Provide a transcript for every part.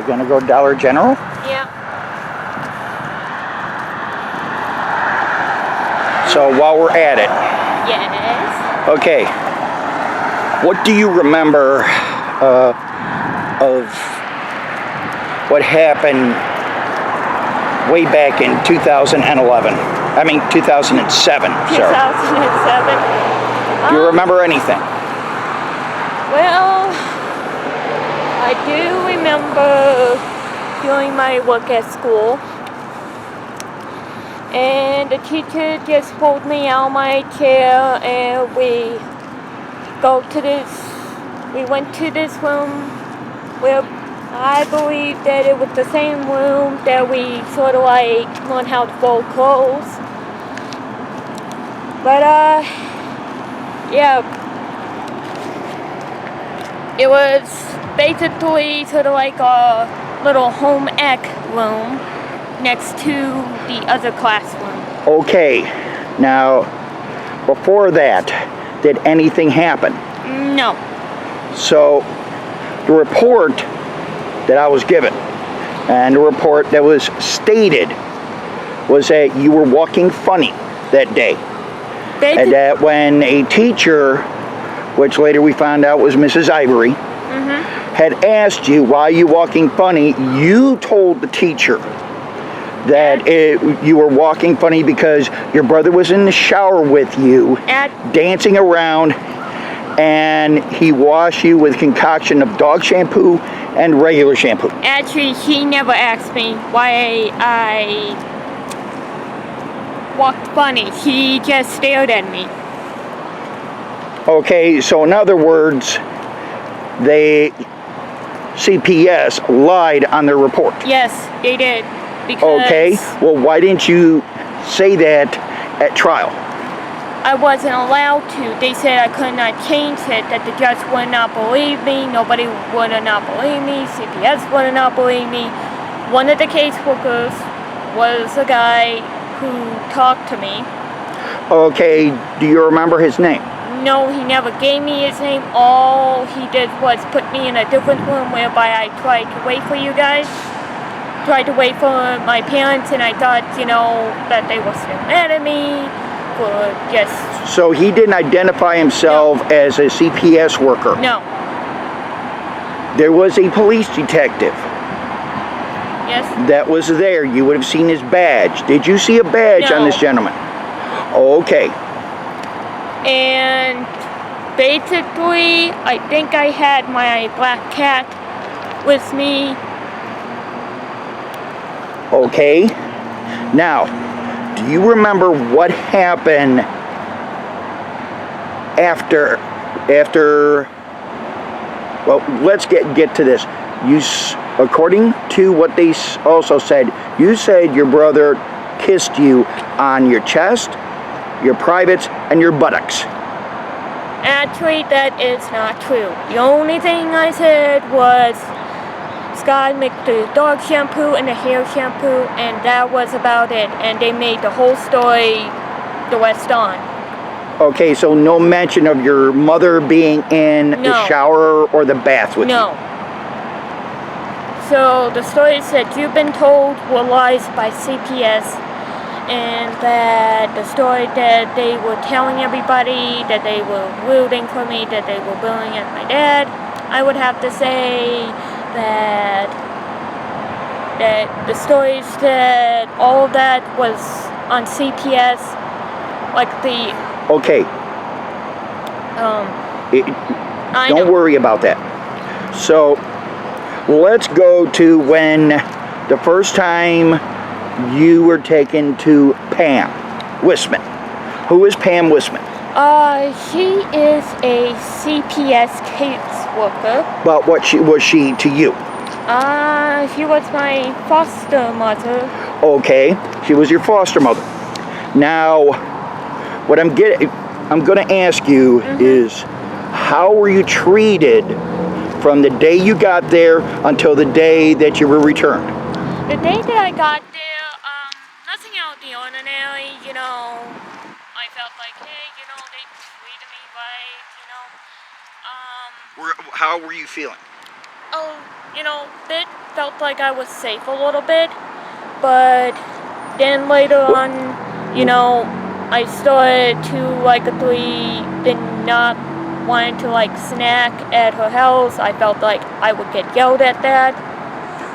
gonna go Dollar General? Yeah. So while we're at it, Yes. okay, what do you remember of what happened way back in 2011? I mean 2007, sorry. 2007. Do you remember anything? Well, I do remember doing my work at school. And the teacher just pulled me out of my chair and we went to this room where I believe that it was the same room that we sort of like learned how to fold clothes. But yeah, it was basically sort of like a little home ec room next to the other classroom. Okay, now before that, did anything happen? No. So the report that I was given and the report that was stated was that you were walking funny that day. And that when a teacher, which later we found out was Mrs. Ivory, had asked you why you walking funny, you told the teacher that you were walking funny because your brother was in the shower with you, dancing around, and he washed you with a concoction of dog shampoo and regular shampoo. Actually, he never asked me why I walked funny. He just stared at me. Okay, so in other words, CPS lied on their report. Yes, they did. Because okay, well, why didn't you say that at trial? I wasn't allowed to. They said I could not change it, that the judge would not believe me, nobody would not believe me, CPS would not believe me. One of the caseworkers was a guy who talked to me. Okay, do you remember his name? No, he never gave me his name. All he did was put me in a different room whereby I tried to wait for you guys. Tried to wait for my parents, and I thought, that they were still mad at me for just... So he didn't identify himself as a CPS worker? No. There was a police detective. Yes. That was there. You would have seen his badge. Did you see a badge on this gentleman? Okay. And basically, I think I had my black cat with me. Okay. Now, do you remember what happened after? Well, let's get to this. According to what they also said, you said your brother kissed you on your chest, your privates, and your buttocks. Actually, that is not true. The only thing I said was Scott mixed the dog shampoo and the hair shampoo, and that was about it. And they made the whole story the rest on. Okay, so no mention of your mother being in the shower or the bath with you? No. So the stories that you've been told were lies by CPS, and that the story that they were telling everybody that they were rooting for me, that they were bullying at my dad, I would have to say that the stories that all of that was on CPS, like the... Okay. Don't worry about that. So, let's go to when the first time you were taken to Pam Wisman. Who is Pam Wisman? She is a CPS caseworker. But what was she to you? She was my foster mother. Okay, she was your foster mother. Now, what I'm going to ask you is, how were you treated from the day you got there until the day that you were returned? The day that I got there, nothing out of the ordinary, I felt like, hey, they treated me right, How were you feeling? Oh, bit felt like I was safe a little bit, but then later on, I started to been not wanting to snack at her house. I felt like I would get yelled at that.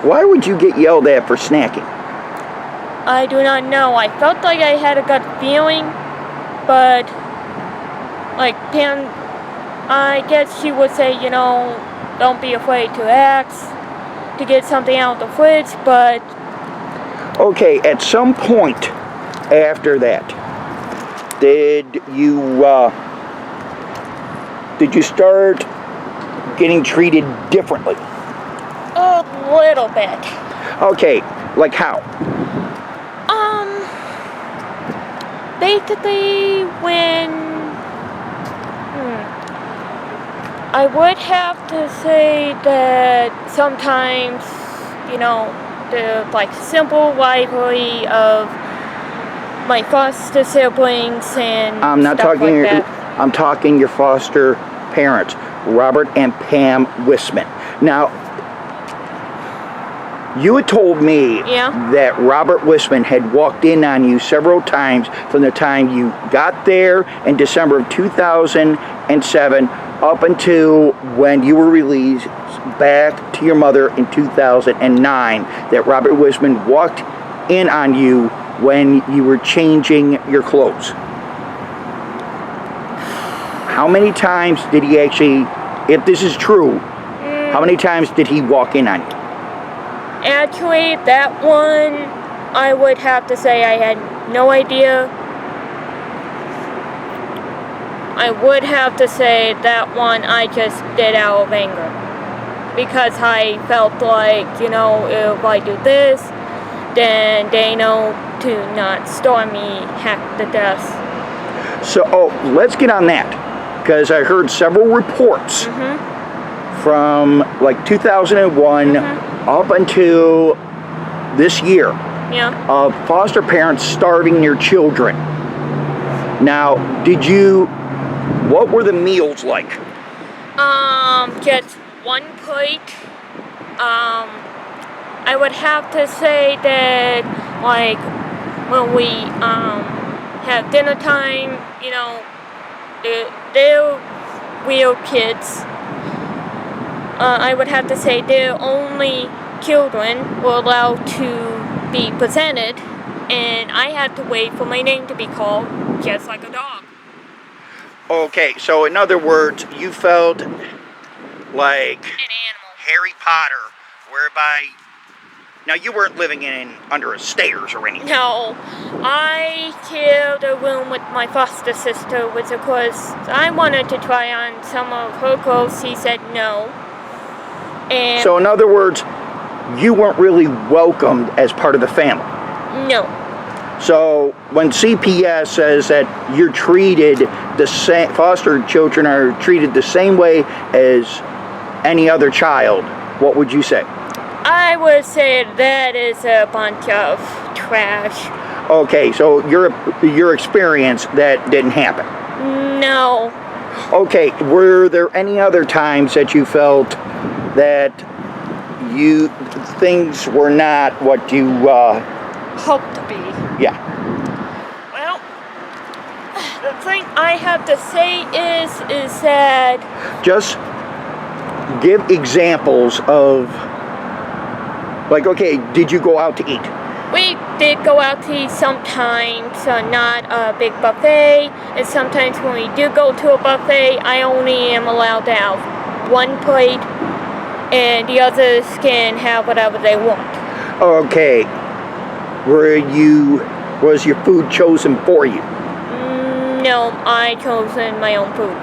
Why would you get yelled at for snacking? I do not know. I felt like I had a gut feeling, but Pam, I guess she would say, don't be afraid to ask to get something out of the fridge, but... Okay, at some point after that, did you start getting treated differently? A little bit. Okay, like how? Basically when... I would have to say that sometimes, the simple rivalry of my foster siblings and I'm not stuff talking. like that. I'm talking your foster parents, Robert and Pam Wisman. Now, you had told me that Robert Wisman had walked in on you several times from the time you got there in December of 2007 up until when you were released back to your mother in 2009, that Robert Wisman walked in on you when you were changing your clothes. How many times did he actually, if this is true, how many times did he walk in on you? Actually, that one, I would have to say I had no idea. I would have to say that one I just did out of anger. Because I felt like, if I do this, then they know to not storm me half to death. So, let's get on that. Because I heard several reports from 2001 up until this year of foster parents starving their children. Now, what were the meals like? Just one plate. I would have to say that, when we, have dinner time, they're real kids. I would have to say their only children were allowed to be presented, and I had to wait for my name to be called, just like a dog. Okay, so in other words, you felt like An animal. Harry Potter, whereby... Now, you weren't living under a stairs or anything. No, I shared a room with my foster sister, which of course I wanted to try on some of her clothes. She said no. And So in other words, you weren't really welcomed as part of the family. no. So when CPS says that you're treated the same, foster children are treated the same way as any other child, what would you say? I would say that is a bunch of trash. Okay, so your experience, that didn't happen. No. Okay, were there any other times that you felt that things were not what you Hope to be. yeah. Well, the thing I have to say is that Just give examples of, okay, did you go out to eat? we did go out to eat sometimes, not a big buffet, and sometimes when we do go to a buffet, I only am allowed to have one plate, and the others can have whatever they want. Okay, was your food chosen for you? No, I chosen my own food.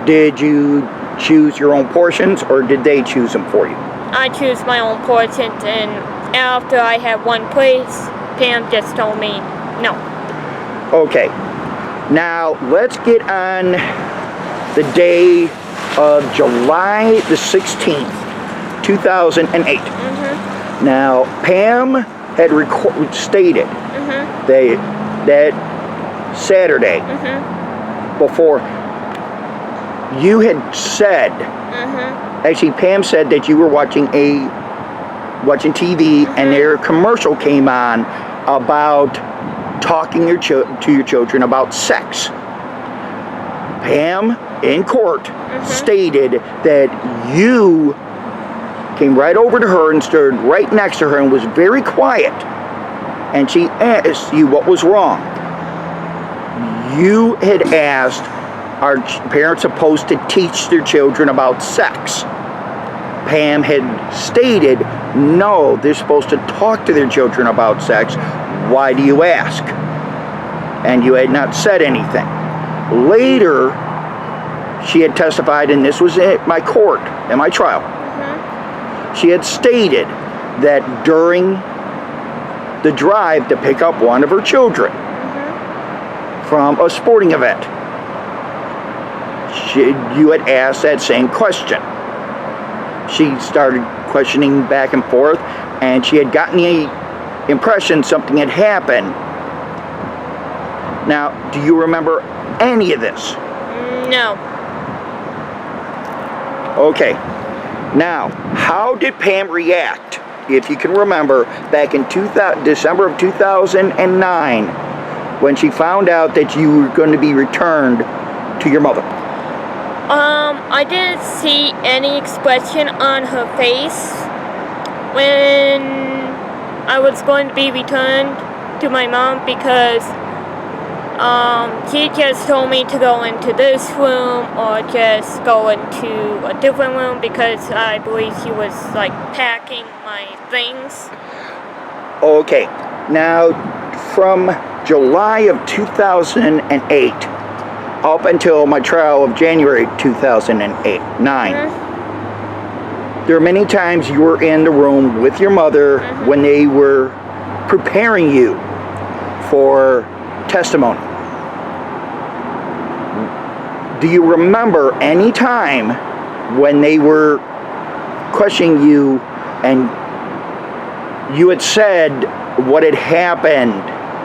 Did you choose your own portions, or did they choose them for you? I choose my own portions, and after I had one place, Pam just told me no. Okay, now let's get on the day of July the 16th, 2008. Now, Pam had stated that Saturday before you had said, actually Pam said that you were watching TV and their commercial came on about talking to your children about sex. Pam, in court, stated that you came right over to her and stood right next to her and was very quiet. And she asked you what was wrong. You had asked, are parents supposed to teach their children about sex? Pam had stated, no, they're supposed to talk to their children about sex. Why do you ask? And you had not said anything. Later, she had testified, and this was at my court, at my trial. She had stated that during the drive to pick up one of her children from a sporting event, you had asked that same question. She started questioning back and forth, and she had gotten the impression something had happened. Now, do you remember any of this? No. Okay. Now, how did Pam react, if you can remember, back in December of 2009, when she found out that you were going to be returned to your mother? I didn't see any expression on her face when I was going to be returned to my mom, because she just told me to go into this room or just go into a different room, because I believe she was like packing my things. Okay, now from July of 2008 up until my trial of January 2009, there are many times you were in the room with your mother when they were preparing you for testimony. Do you remember any time when they were questioning you and you had said what had happened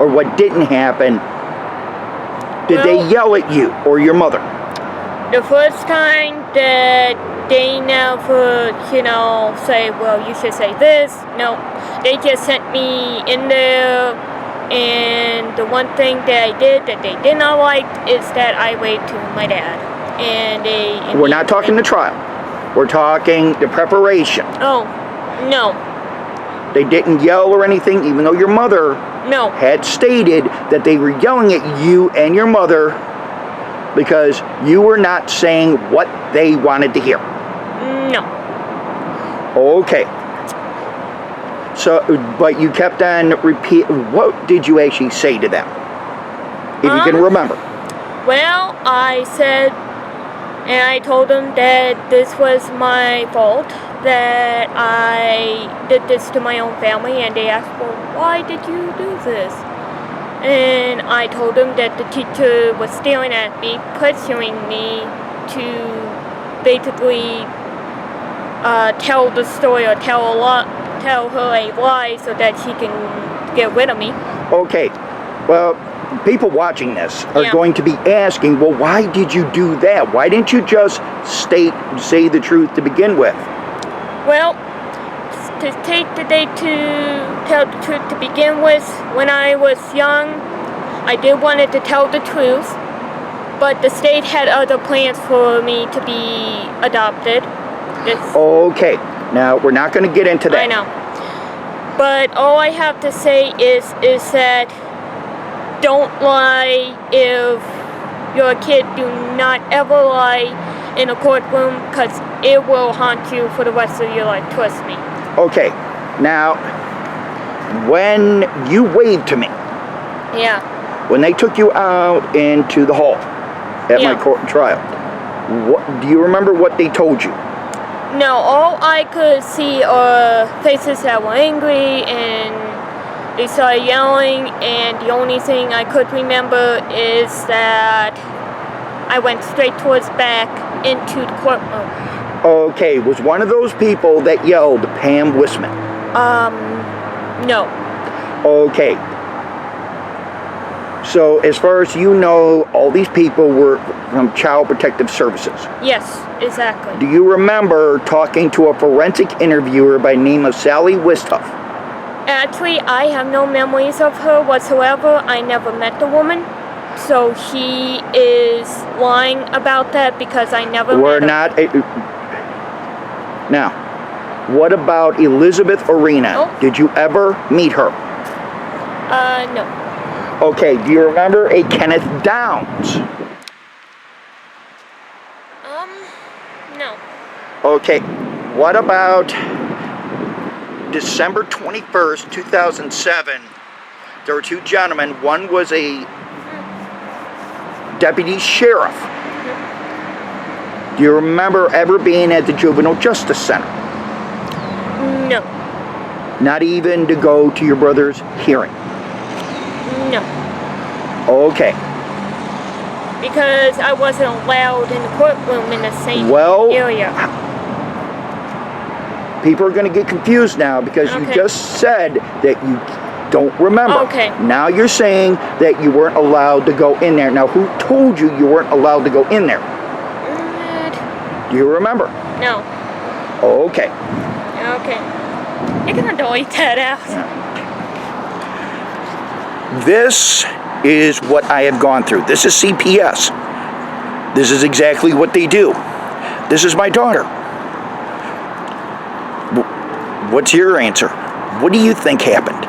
or what didn't happen? Did they yell at you or your mother? The first time that they never, say, well, you should say this. No, they just sent me in there. And the one thing that I did that they did not like is that I waved to my dad. And we're not talking the trial. We're talking the preparation. Oh, no. They didn't yell or anything, even though your mother had stated that they were yelling at you and your mother because you were not saying what they wanted to hear. No. Okay. So, but you kept on repeat. What did you actually say to them, if you can remember? Well, I said, and I told them that this was my fault, that I did this to my own family, and they asked, well, why did you do this? And I told them that the teacher was staring at me, pressuring me to basically tell the story or tell her a lie so that she can get rid of me. Okay, well, people watching this are going to be asking, well, why did you do that? Why didn't you just say the truth to begin with? Well, to tell the truth to begin with, when I was young, I did wanted to tell the truth, but the state had other plans for me to be adopted. Okay, now we're not going to get into that. I know. But all I have to say is that don't lie if you're a kid. Do not ever lie in a courtroom, because it will haunt you for the rest of your life. Trust me. Okay, now when you waved to me, when they took you out into the hall at my court trial, do you remember what they told you? No, all I could see are faces that were angry, and they started yelling, and the only thing I could remember is that I went straight towards back into the courtroom. Okay, was one of those people that yelled Pam Wisman? No. Okay. So, as far as you know, all these people were from Child Protective Services. Yes, exactly. Do you remember talking to a forensic interviewer by the name of Sally Wisthoff? Actually, I have no memories of her whatsoever. I never met the woman. So he is lying about that because I never We're met her. not. Now, what about Elizabeth Arena? Oh. Did you ever meet her? No. Okay, do you remember a Kenneth Downs? No. Okay, what about December 21st, 2007? There were two gentlemen. One was a deputy sheriff. Do you remember ever being at the Juvenile Justice Center? No. Not even to go to your brother's hearing? No. Okay. Because I wasn't allowed in the courtroom in the same Well, area. people are going to get confused now because you Okay. just said that you don't remember. Okay. Now you're saying that you weren't allowed to go in there. Now, who told you you weren't allowed to go in there? Do you remember? No. Okay. Okay. You're gonna delete that out. This is what I have gone through. This is CPS. This is exactly what they do. This is my daughter. What's your answer? What do you think happened?